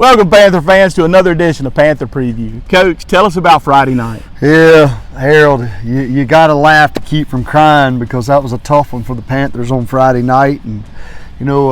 Welcome, Panther fans, to another edition of Panther Preview. Coach, tell us about Friday night. Yeah, Harold, you got to laugh to keep from crying because that was a tough one for the Panthers on Friday night. And, you know,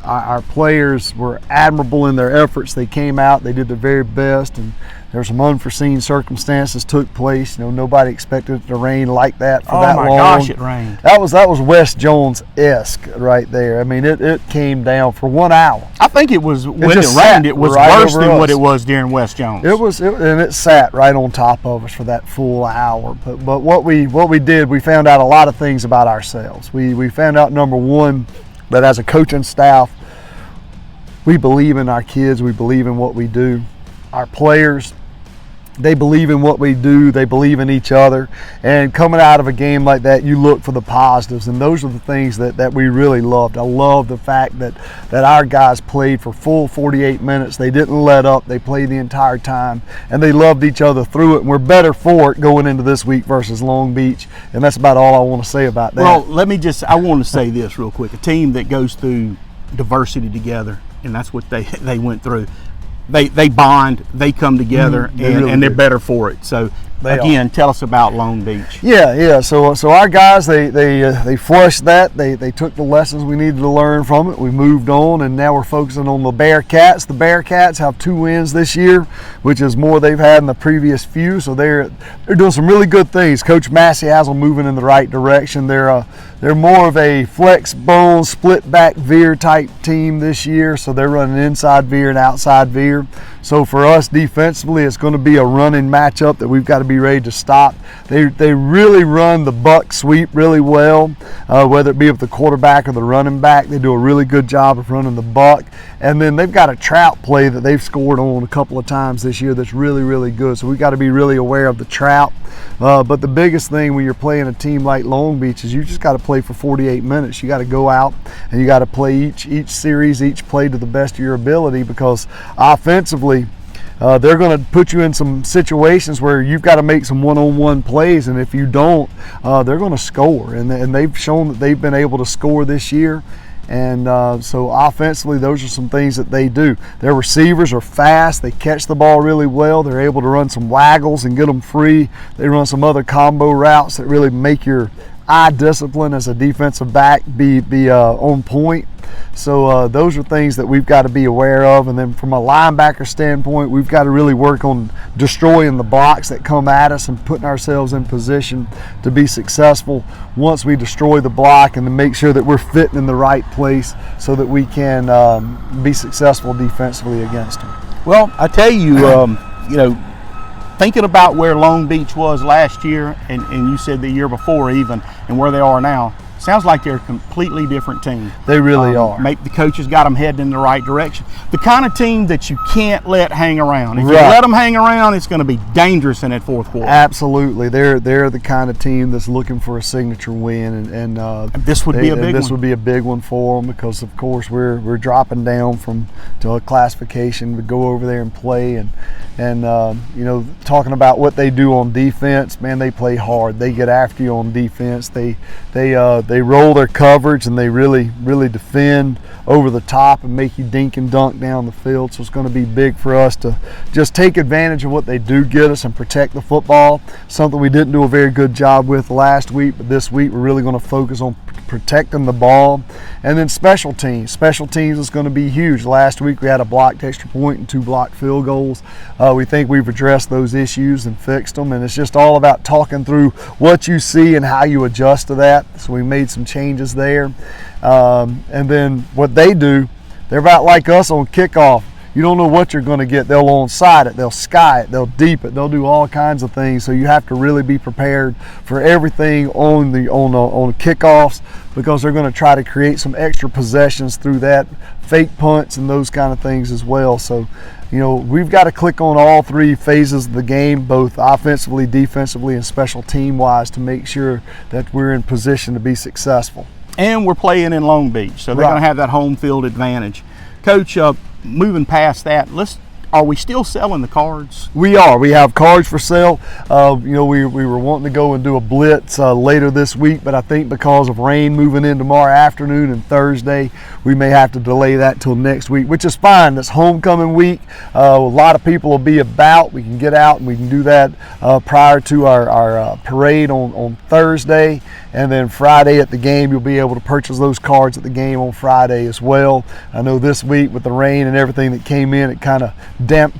our players were admirable in their efforts. They came out, they did their very best, and there were some unforeseen circumstances took place. You know, nobody expected it to rain like that for that long. Oh my gosh, it rained. That was Wes Jones-esque right there. I mean, it came down for 1 hour. I think it was when it rained. It was right worse than what it was during Wes Jones. And it sat right on top of us for that full hour. But what we did, we found out a lot of things about ourselves. We found out, number one, that as a coaching staff, we believe in our kids. We believe in what we do. Our players, they believe in what we do. They believe in each other. And coming out of a game like that, you look for the positives. And those are the things that we really loved. I love the fact that our guys played for full 48 minutes. They didn't let up. They played the entire time. And they loved each other through it. And we're better for it going into this week versus Long Beach. And that's about all I want to say about that. Well, I want to say this real quick. A team that goes through adversity together, and that's what they went through. They bond, they come together, and they're better for it. So again, tell us about Long Beach. Yeah. So our guys, they flushed that. They took the lessons we needed to learn from it. We moved on, and now we're focusing on the Bearcats. The Bearcats have 2 wins this year, which is more they've had in the previous few. So they're doing some really good things. Coach Massey has them moving in the right direction. They're more of a flex bone, split back veer type team this year. So they're running inside veer and outside veer. So for us defensively, it's going to be a running matchup that we've got to be ready to stop. They really run the buck sweep really well, whether it be with the quarterback or the running back. They do a really good job of running the buck. And then they've got a trout play that they've scored on a couple of times this year that's really, really good. So we've got to be really aware of the trout. But the biggest thing when you're playing a team like Long Beach is you just got to play for 48 minutes. You got to go out and you got to play each series, each play to the best of your ability, because offensively, they're going to put you in some situations where you've got to make some one-on-one plays, and if you don't, they're going to score. And they've shown that they've been able to score this year. And so offensively, those are some things that they do. Their receivers are fast. They catch the ball really well. They're able to run some waggles and get them free. They run some other combo routes that really make your eye discipline as a defensive back be on point. So those are things that we've got to be aware of. And then from a linebacker standpoint, we've got to really work on destroying the blocks that come at us and putting ourselves in position to be successful once we destroy the block, and to make sure that we're fitting in the right place so that we can be successful defensively against them. Well, I tell you, thinking about where Long Beach was last year, and you said the year before even, and where they are now, sounds like they're a completely different team. They really are. The coaches got them heading in the right direction. The kind of team that you can't let hang around. If you let them hang around, it's going to be dangerous in that fourth quarter. Absolutely. They're the kind of team that's looking for a signature win, and this would be a big one. This would be a big one for them because, of course, we're dropping down to a classification to go over there and play, and talking about what they do on defense, man, they play hard. They get after you on defense. They roll their coverage, and they really defend over the top and make you dink and dunk down the field. So it's going to be big for us to just take advantage of what they do get us and protect the football, something we didn't do a very good job with last week, but this week we're really going to focus on protecting the ball. And then special teams is going to be huge. Last week we had a blocked extra point and 2 blocked field goals. We think we've addressed those issues and fixed them, and it's just all about talking through what you see and how you adjust to that. So we made some changes there. And then what they do, they're about like us on kickoff. You don't know what you're going to get. They'll onside it, they'll sky it, they'll deep it, they'll do all kinds of things. So you have to really be prepared for everything on kickoffs, because they're going to try to create some extra possessions through that, fake punts and those kind of things as well. So we've got to click on all 3 phases of the game, both offensively, defensively, and special team wise, to make sure that we're in position to be successful. And we're playing in Long Beach, so they're going to have that home field advantage. Coach, moving past that, Are we still selling the cards? We are. We have cards for sale. We were wanting to go and do a blitz later this week, but I think because of rain moving in tomorrow afternoon and Thursday, we may have to delay that till next week, which is fine. It's homecoming week. A lot of people will be about. We can get out and we can do that prior to our parade on Thursday, and then Friday at the game, you'll be able to purchase those cards at the game on Friday as well. I know this week with the rain and everything that came in, it kind of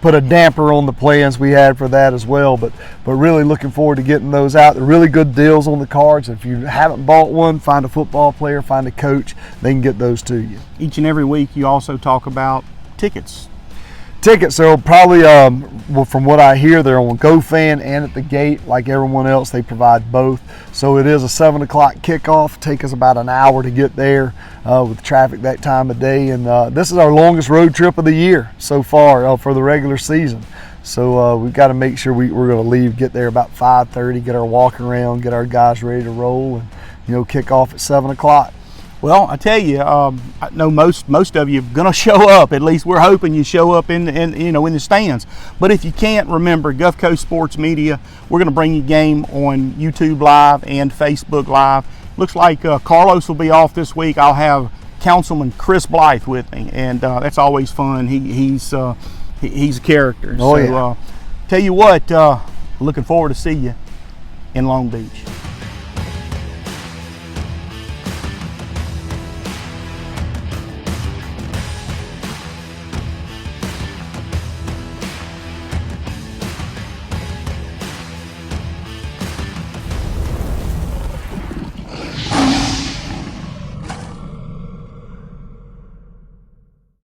put a damper on the plans we had for that as well, but really looking forward to getting those out. They're really good deals on the cards. If you haven't bought one, find a football player, find a coach, they can get those to you. Each and every week you also talk about tickets. Tickets are probably, from what I hear, they're on GoFan and at the gate. Like everyone else, they provide both. So it is a 7 o'clock kickoff. Take us about an hour to get there with traffic that time of day. And this is our longest road trip of the year so far for the regular season. So we've got to make sure we're going to leave, get there about 5:30, get our walk around, get our guys ready to roll, and kick off at 7 o'clock. Well, I tell you, I know most of you are going to show up. At least we're hoping you show up in the stands. But if you can't, remember Gulf Coast Sports Media. We're going to bring you game on YouTube Live and Facebook Live. Looks like Carlos will be off this week. I'll have Councilman Chris Blythe with me, and that's always fun. He's a character. Oh, yeah. Tell you what, looking forward to see you in Long Beach.